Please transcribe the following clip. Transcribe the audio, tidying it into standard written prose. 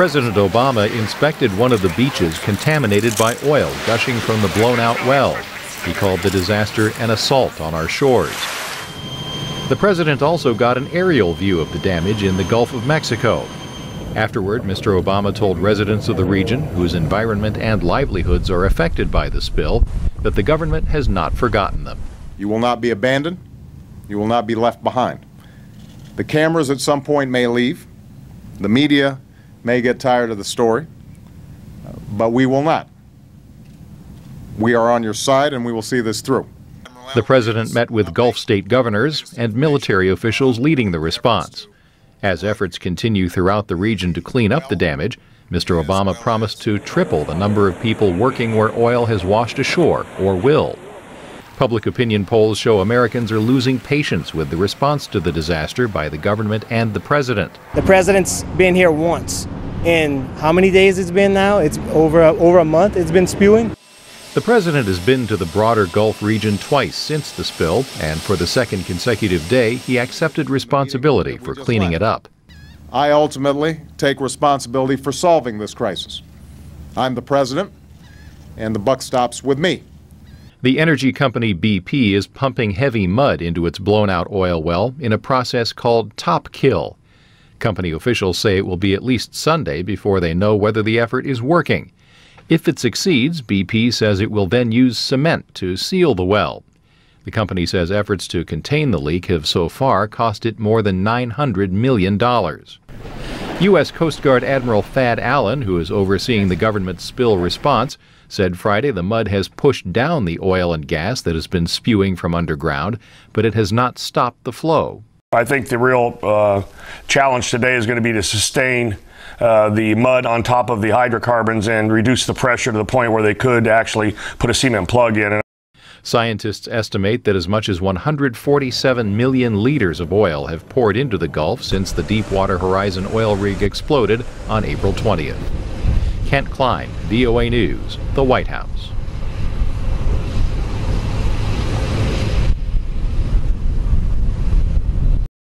President Obama inspected one of the beaches contaminated by oil gushing from the blown-out well. He called the disaster an assault on our shores. The president also got an aerial view of the damage in the Gulf of Mexico. Afterward, Mr. Obama told residents of the region, whose environment and livelihoods are affected by the spill, that the government has not forgotten them. You will not be abandoned. You will not be left behind. The cameras at some point may leave. The media may get tired of the story, but we will not. We are on your side, and we will see this through. The president met with Gulf state governors and military officials leading the response. As efforts continue throughout the region to clean up the damage, Mr. Obama promised to triple the number of people working where oil has washed ashore or will. Public opinion polls show Americans are losing patience with the response to the disaster by the government and the president. The president's been here once. In how many days it's been now? It's over a month it's been spewing. The president has been to the broader Gulf region twice since the spill, and for the second consecutive day, he accepted responsibility for cleaning it up. I ultimately take responsibility for solving this crisis. I'm the president, and the buck stops with me. The energy company BP is pumping heavy mud into its blown-out oil well in a process called top kill. Company officials say it will be at least Sunday before they know whether the effort is working. If it succeeds, BP says it will then use cement to seal the well. The company says efforts to contain the leak have so far cost it more than $900 million. U.S. Coast Guard Admiral Thad Allen, who is overseeing the government's spill response, said Friday the mud has pushed down the oil and gas that has been spewing from underground, but it has not stopped the flow. I think the real challenge today is going to be to sustain the mud on top of the hydrocarbons and reduce the pressure to the point where they could actually put a cement plug in. Scientists estimate that as much as 147 million liters of oil have poured into the Gulf since the Deepwater Horizon oil rig exploded on April 20th. Klein, VOA News, the White House.